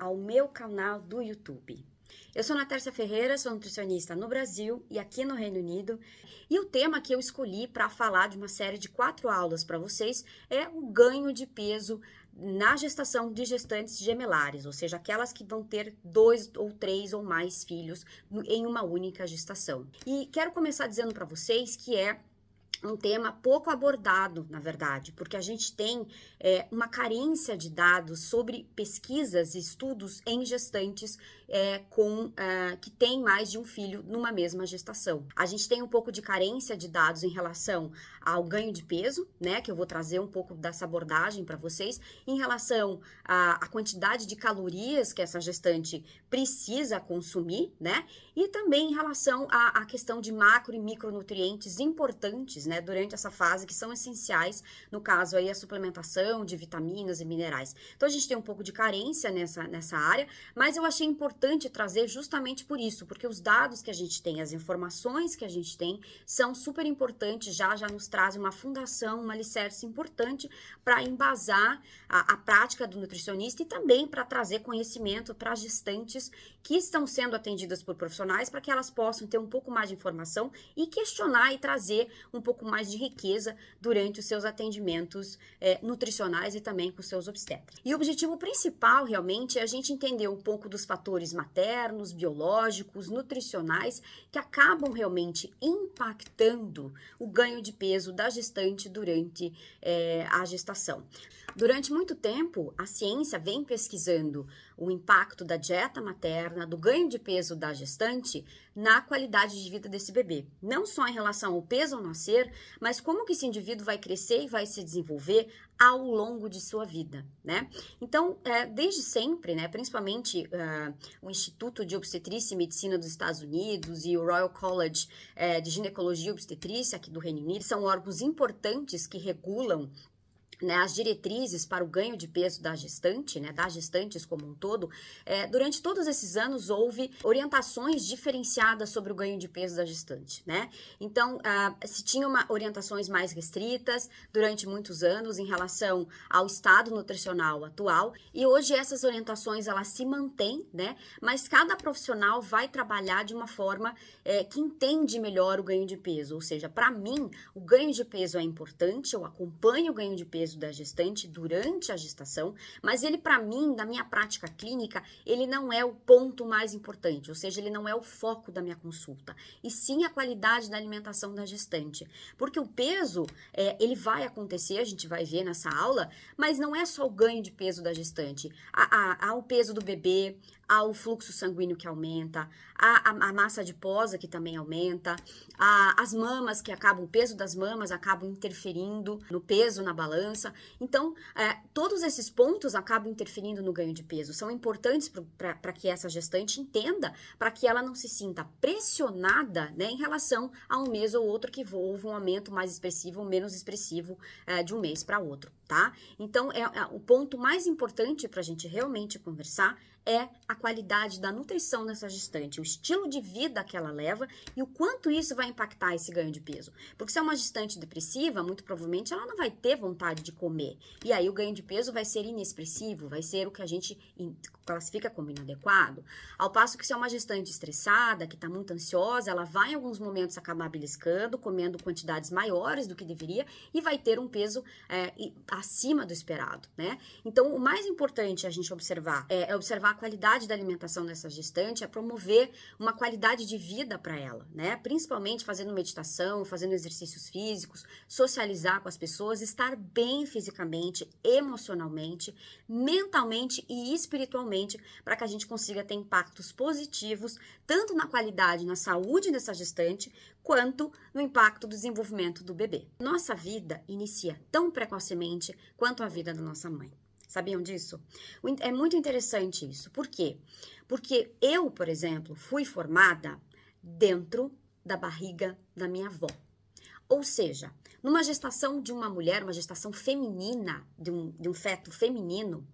ao meu canal do YouTube. Eu sou Natércia Ferreira, sou nutricionista no Brasil e aqui no Reino Unido. E o tema que eu escolhi para falar de uma série de 4 aulas para vocês é o ganho de peso na gestação de gestantes gemelares, ou seja, aquelas que vão ter 2 ou 3 ou mais filhos em uma única gestação. E quero começar dizendo para vocês que é um tema pouco abordado, na verdade, porque a gente tem uma carência de dados sobre pesquisas e estudos em gestantes que têm mais de um filho numa mesma gestação. A gente tem um pouco de carência de dados em relação ao ganho de peso, né, que eu vou trazer um pouco dessa abordagem para vocês, em relação à quantidade de calorias que essa gestante precisa consumir, né, e também em relação à questão de macro e micronutrientes importantes, né, durante essa fase, que são essenciais, no caso aí a suplementação de vitaminas e minerais. Então a gente tem um pouco de carência nessa área, mas eu achei importante trazer justamente por isso, porque os dados que a gente tem, as informações que a gente tem, são super importantes, já nos trazem uma fundação, um alicerce importante para embasar a prática do nutricionista e também para trazer conhecimento para gestantes que estão sendo atendidas por profissionais, para que elas possam ter um pouco mais de informação e questionar e trazer um pouco mais de riqueza durante os seus atendimentos nutricionais e também com os seus obstetras. E o objetivo principal, realmente, é a gente entender um pouco dos fatores maternos, biológicos, nutricionais, que acabam realmente impactando o ganho de peso da gestante durante a gestação. Durante muito tempo, a ciência vem pesquisando o impacto da dieta materna, do ganho de peso da gestante na qualidade de vida desse bebê. Não só em relação ao peso ao nascer, mas como que esse indivíduo vai crescer e vai se desenvolver ao longo de sua vida, né? Então, desde sempre, né, principalmente o Instituto de Obstetrícia e Medicina dos Estados Unidos e o Royal College de Ginecologia e Obstetrícia aqui do Reino Unido, são órgãos importantes que regulam, né, as diretrizes para o ganho de peso da gestante, né, das gestantes como um todo. Durante todos esses anos houve orientações diferenciadas sobre o ganho de peso da gestante, né? Então, se tinham orientações mais restritas durante muitos anos em relação ao estado nutricional atual, e hoje essas orientações elas se mantêm, né? Mas cada profissional vai trabalhar de uma forma que entende melhor o ganho de peso, ou seja, para mim o ganho de peso é importante, eu acompanho o ganho de peso da gestante durante a gestação, mas ele, para mim, na minha prática clínica, ele não é o ponto mais importante, ou seja, ele não é o foco da minha consulta, e sim a qualidade da alimentação da gestante, porque o peso, ele vai acontecer, a gente vai ver nessa aula, mas não é só o ganho de peso da gestante, há o peso do bebê, há o fluxo sanguíneo que aumenta, há a massa adiposa que também aumenta, há as mamas que acabam, o peso das mamas acaba interferindo no peso na balança. Então, todos esses pontos acabam interferindo no ganho de peso, são importantes para que essa gestante entenda, para que ela não se sinta pressionada, né, em relação a um mês ou outro que houve um aumento mais expressivo ou menos expressivo de um mês para outro, tá? Então, o ponto mais importante para a gente realmente conversar é a qualidade da nutrição nessa gestante, o estilo de vida que ela leva e o quanto isso vai impactar esse ganho de peso. Porque se é uma gestante depressiva, muito provavelmente ela não vai ter vontade de comer. E aí o ganho de peso vai ser inexpressivo, vai ser o que a gente classifica como inadequado. Ao passo que se é uma gestante estressada, que está muito ansiosa, ela vai em alguns momentos acabar beliscando, comendo quantidades maiores do que deveria e vai ter um peso acima do esperado, né? Então, o mais importante a gente observar é observar a qualidade da alimentação dessa gestante, é promover uma qualidade de vida para ela, né? Principalmente fazendo meditação, fazendo exercícios físicos, socializar com as pessoas, estar bem fisicamente, emocionalmente, mentalmente e espiritualmente, para que a gente consiga ter impactos positivos, tanto na qualidade, na saúde dessa gestante, quanto no impacto do desenvolvimento do bebê. Nossa vida inicia tão precocemente quanto a vida da nossa mãe. Sabiam disso? É muito interessante isso. Por quê? Porque eu, por exemplo, fui formada dentro da barriga da minha avó. Ou seja, numa gestação de uma mulher, uma gestação feminina, de um feto feminino,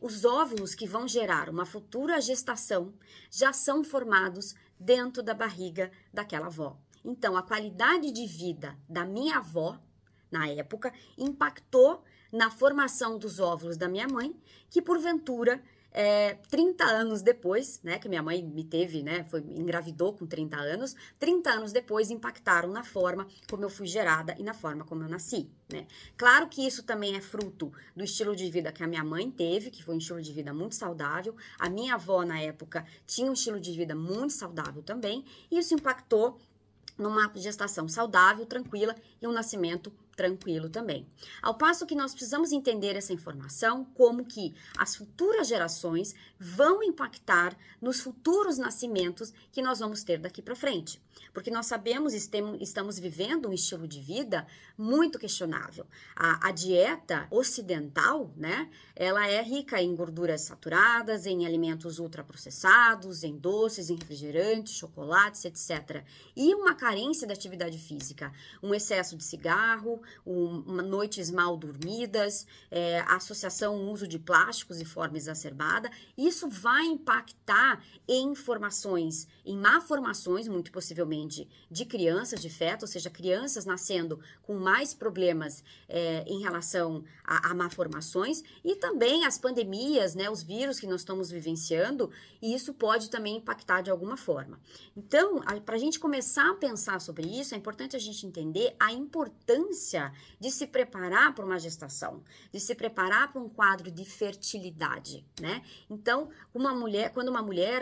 os óvulos que vão gerar uma futura gestação já são formados dentro da barriga daquela avó. Então, a qualidade de vida da minha avó, na época, impactou na formação dos óvulos da minha mãe, que porventura 30 anos depois, né, que minha mãe me teve, né, engravidou com 30 anos, 30 anos depois impactaram na forma como eu fui gerada e na forma como eu nasci, né. Claro que isso também é fruto do estilo de vida que a minha mãe teve, que foi um estilo de vida muito saudável, a minha avó na época tinha um estilo de vida muito saudável também, e isso impactou numa gestação saudável, tranquila e um nascimento tranquilo também. Ao passo que nós precisamos entender essa informação, como que as futuras gerações vão impactar nos futuros nascimentos que nós vamos ter daqui para frente. Porque nós sabemos, estamos vivendo um estilo de vida muito questionável. A dieta ocidental, né, ela é rica em gorduras saturadas, em alimentos ultraprocessados, em doces, em refrigerantes, chocolates, etc. E uma carência de atividade física, um excesso de cigarro, noites mal dormidas, a associação ao uso de plásticos de forma exacerbada, isso vai impactar em formações, em malformações, muito possivelmente, de crianças, de feto, ou seja, crianças nascendo com mais problemas em relação a malformações, e também as pandemias, né, os vírus que nós estamos vivenciando, e isso pode também impactar de alguma forma. Então, para a gente começar a pensar sobre isso, é importante a gente entender a importância de se preparar para uma gestação, de se preparar para um quadro de fertilidade, né? Então,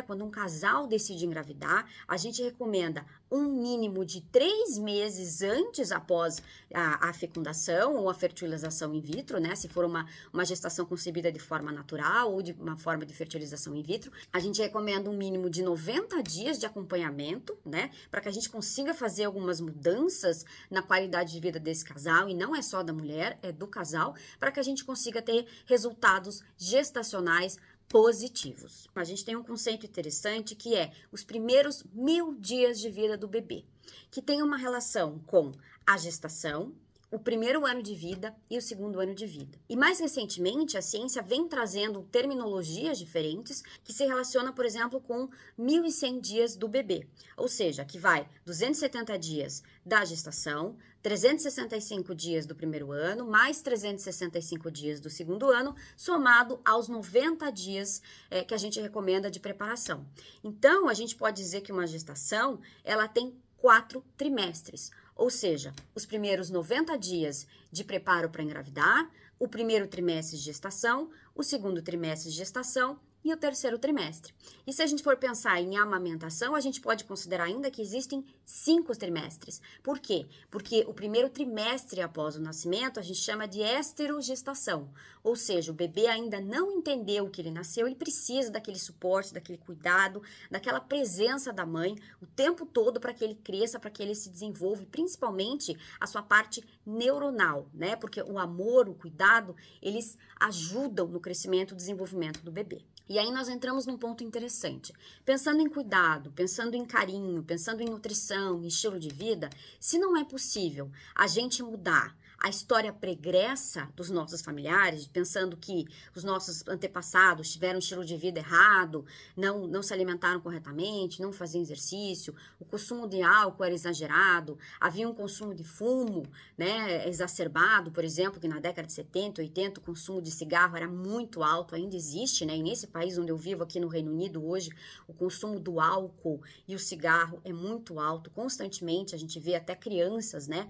quando um casal decide engravidar, a gente recomenda um mínimo de 3 meses antes após a fecundação ou a fertilização in vitro, né? Se for uma gestação concebida de forma natural ou de uma forma de fertilização in vitro, a gente recomenda um mínimo de 90 dias de acompanhamento, né? Para que a gente consiga fazer algumas mudanças na qualidade de vida desse casal, e não é só da mulher, é do casal, para que a gente consiga ter resultados gestacionais positivos. A gente tem um conceito interessante que é os primeiros 1000 dias de vida do bebê, que tem uma relação com a gestação, o primeiro ano de vida e o segundo ano de vida. E mais recentemente, a ciência vem trazendo terminologias diferentes que se relacionam, por exemplo, com 1.100 dias do bebê, ou seja, que vai 270 dias da gestação, 365 dias do primeiro ano, mais 365 dias do segundo ano, somado aos 90 dias que a gente recomenda de preparação. Então, a gente pode dizer que uma gestação, ela tem 4 trimestres, ou seja, os primeiros 90 dias de preparo para engravidar, o primeiro trimestre de gestação, o segundo trimestre de gestação e o terceiro trimestre. E se a gente for pensar em amamentação, a gente pode considerar ainda que existem 5 trimestres. Por quê? Porque o primeiro trimestre após o nascimento a gente chama de esterogestação, ou seja, o bebê ainda não entendeu que ele nasceu, ele precisa daquele suporte, daquele cuidado, daquela presença da mãe o tempo todo para que ele cresça, para que ele se desenvolva, e principalmente a sua parte neuronal, né? Porque o amor, o cuidado, eles ajudam no crescimento e desenvolvimento do bebê. E aí nós entramos num ponto interessante. Pensando em cuidado, pensando em carinho, pensando em nutrição, em estilo de vida, se não é possível a gente mudar a história pregressa dos nossos familiares, pensando que os nossos antepassados tiveram um estilo de vida errado, não se alimentaram corretamente, não faziam exercício, o consumo de álcool era exagerado, havia um consumo de fumo, né, exacerbado, por exemplo, que na década de 70, 80, o consumo de cigarro era muito alto, ainda existe, né, e nesse país onde eu vivo, aqui no Reino Unido hoje, o consumo do álcool e o cigarro é muito alto, constantemente, a gente vê até crianças, né,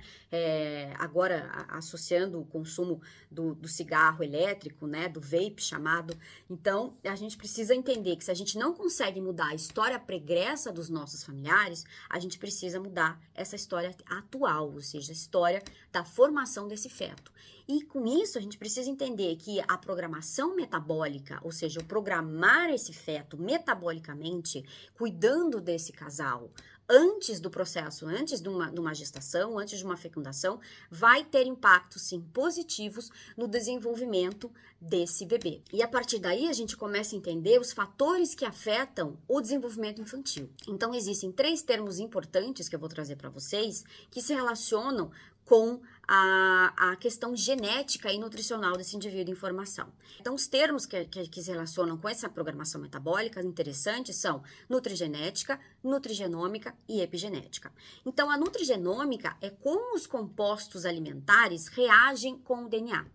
agora associando o consumo do cigarro elétrico, né, do vape chamado. Então, a gente precisa entender que se a gente não consegue mudar a história pregressa dos nossos familiares, a gente precisa mudar essa história atual, ou seja, a história da formação desse feto. E com isso, a gente precisa entender que a programação metabólica, ou seja, o programar esse feto metabolicamente, cuidando desse casal, antes do processo, antes de uma gestação, antes de uma fecundação, vai ter impactos, sim, positivos no desenvolvimento desse bebê. E a partir daí, a gente começa a entender os fatores que afetam o desenvolvimento infantil. Então, existem 3 termos importantes que eu vou trazer para vocês, que se relacionam com a questão genética e nutricional desse indivíduo em formação. Então, os termos que se relacionam com essa programação metabólica interessantes são nutrigenética, nutrigenômica e epigenética. Então, a nutrigenômica é como os compostos alimentares reagem com o DNA.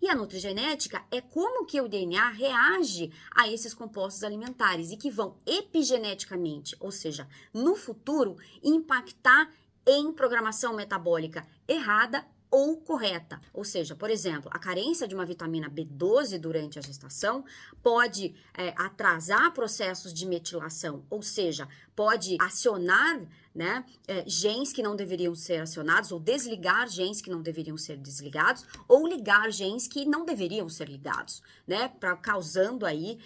E a nutrigenética é como que o DNA reage a esses compostos alimentares e que vão epigeneticamente, ou seja, no futuro, impactar em programação metabólica errada ou correta. Ou seja, por exemplo, a carência de uma vitamina B12 durante a gestação pode atrasar processos de metilação, ou seja, pode acionar, né, genes que não deveriam ser acionados, ou desligar genes que não deveriam ser desligados, ou ligar genes que não deveriam ser ligados, né, causando aí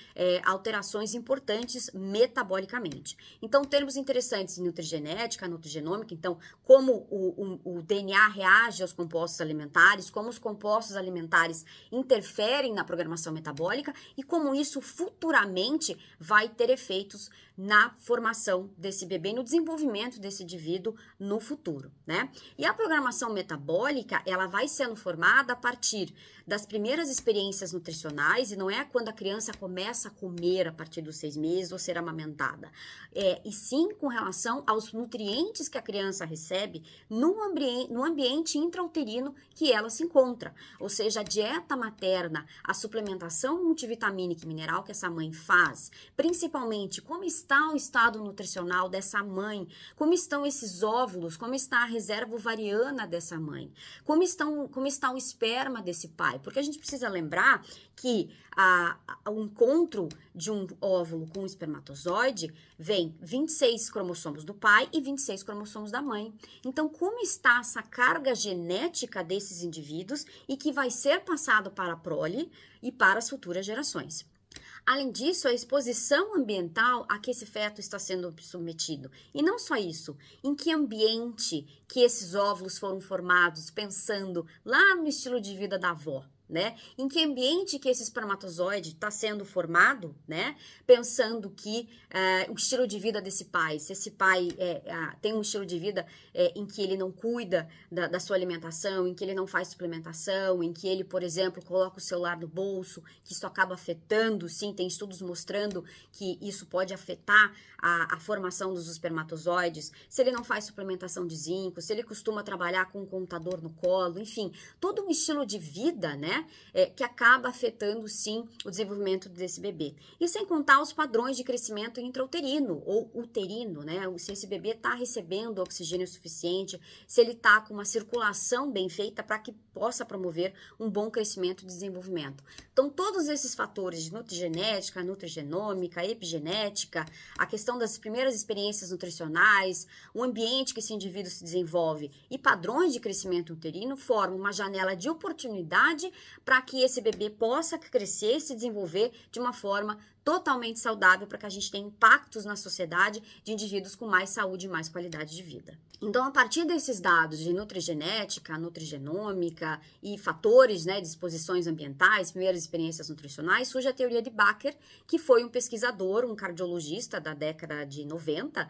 alterações importantes metabolicamente. Então, termos interessantes em nutrigenética, nutrigenômica, então, como o DNA reage aos compostos alimentares, como os compostos alimentares interferem na programação metabólica e como isso futuramente vai ter efeitos na formação desse bebê, no desenvolvimento desse indivíduo no futuro, né? E a programação metabólica, ela vai sendo formada a partir das primeiras experiências nutricionais, e não é quando a criança começa a comer a partir dos 6 meses ou ser amamentada, e sim com relação aos nutrientes que a criança recebe no ambiente intrauterino que ela se encontra, ou seja, a dieta materna, a suplementação multivitamínica e mineral que essa mãe faz, principalmente como está o estado nutricional dessa mãe, como estão esses óvulos, como está a reserva ovariana dessa mãe, como está o esperma desse pai, porque a gente precisa lembrar que o encontro de um óvulo com um espermatozoide vem 26 cromossomos do pai e 26 cromossomos da mãe. Então, como está essa carga genética desses indivíduos e que vai ser passado para a prole e para as futuras gerações? Além disso, a exposição ambiental a que esse feto está sendo submetido. E não só isso, em que ambiente que esses óvulos foram formados, pensando lá no estilo de vida da avó, né? Em que ambiente que esse espermatozoide está sendo formado, né? Pensando que o estilo de vida desse pai, se esse pai tem um estilo de vida em que ele não cuida da sua alimentação, em que ele não faz suplementação, em que ele, por exemplo, coloca o celular no bolso, que isso acaba afetando, sim, tem estudos mostrando que isso pode afetar a formação dos espermatozoides, se ele não faz suplementação de zinco, se ele costuma trabalhar com um computador no colo, enfim, todo um estilo de vida, né? Que acaba afetando, sim, o desenvolvimento desse bebê. E sem contar os padrões de crescimento intrauterino ou uterino, né? Se esse bebê está recebendo oxigênio suficiente, se ele está com uma circulação bem feita para que possa promover um bom crescimento e desenvolvimento. Então, todos esses fatores de nutrigenética, nutrigenômica, epigenética, a questão das primeiras experiências nutricionais, o ambiente que esse indivíduo se desenvolve e padrões de crescimento uterino formam uma janela de oportunidade para que esse bebê possa crescer e se desenvolver de uma forma totalmente saudável, para que a gente tenha impactos na sociedade de indivíduos com mais saúde e mais qualidade de vida. Então, a partir desses dados de nutrigenética, nutrigenômica e fatores, né, de exposições ambientais, primeiras experiências nutricionais, surge a teoria de Baker, que foi um pesquisador, um cardiologista da década de 90,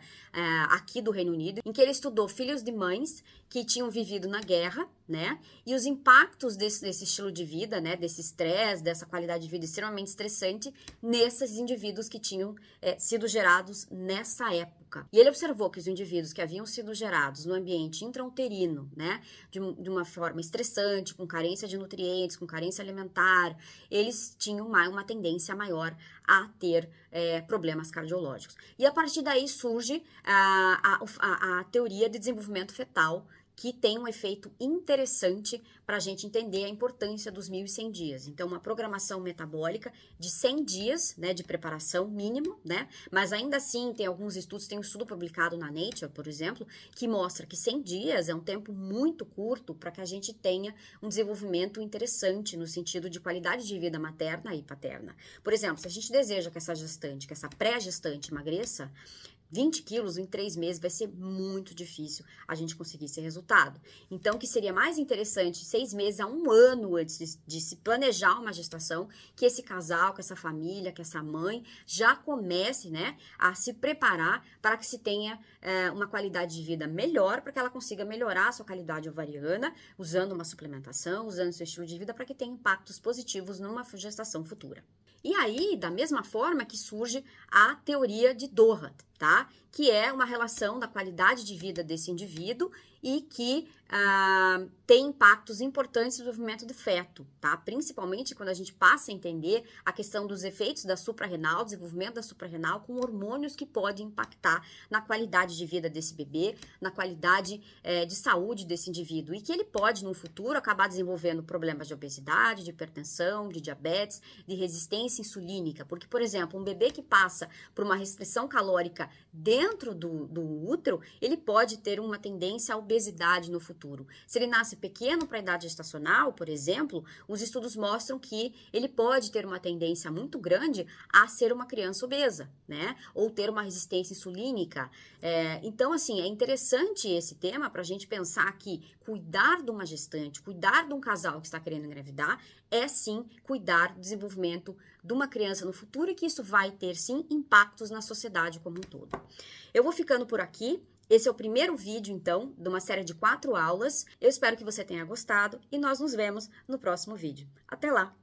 aqui do Reino Unido, em que ele estudou filhos de mães que tinham vivido na guerra, né, e os impactos desse estilo de vida, né, desse estresse, dessa qualidade de vida extremamente estressante, nesses indivíduos que tinham sido gerados nessa época. E ele observou que os indivíduos que haviam sido gerados no ambiente intrauterino, né, de uma forma estressante, com carência de nutrientes, com carência alimentar, eles tinham uma tendência maior a ter problemas cardiológicos. E a partir daí surge a teoria de desenvolvimento fetal, que tem um efeito interessante para a gente entender a importância dos 1.100 dias. Então, uma programação metabólica de 100 dias, né, de preparação mínimo, né, mas ainda assim tem alguns estudos, tem um estudo publicado na Nature, por exemplo, que mostra que 100 dias é um tempo muito curto para que a gente tenha um desenvolvimento interessante no sentido de qualidade de vida materna e paterna. Por exemplo, se a gente deseja que essa gestante, que essa pré-gestante emagreça 20 quilos em 3 meses, vai ser muito difícil a gente conseguir esse resultado. Então, o que seria mais interessante, 6 meses a 1 ano antes de se planejar uma gestação, que esse casal, que essa família, que essa mãe já comece, né, a se preparar para que se tenha uma qualidade de vida melhor, para que ela consiga melhorar a sua qualidade ovariana, usando uma suplementação, usando seu estilo de vida, para que tenha impactos positivos numa gestação futura. E aí, da mesma forma que surge a teoria de Doherty, tá? Que é uma relação da qualidade de vida desse indivíduo e que tem impactos importantes no desenvolvimento do feto, tá? Principalmente quando a gente passa a entender a questão dos efeitos da suprarrenal, desenvolvimento da suprarrenal com hormônios que podem impactar na qualidade de vida desse bebê, na qualidade de saúde desse indivíduo e que ele pode, no futuro, acabar desenvolvendo problemas de obesidade, de hipertensão, de diabetes, de resistência insulínica, porque, por exemplo, um bebê que passa por uma restrição calórica dentro do útero, ele pode ter uma tendência à obesidade no futuro. Se ele nasce pequeno para a idade gestacional, por exemplo, os estudos mostram que ele pode ter uma tendência muito grande a ser uma criança obesa, né? Ou ter uma resistência insulínica. Então, assim, é interessante esse tema para a gente pensar que cuidar de uma gestante, cuidar de um casal que está querendo engravidar, é sim cuidar do desenvolvimento de uma criança no futuro e que isso vai ter sim impactos na sociedade como um todo. Eu vou ficando por aqui. Esse é o primeiro vídeo, então, de uma série de 4 aulas. Eu espero que você tenha gostado e nós nos vemos no próximo vídeo. Até lá!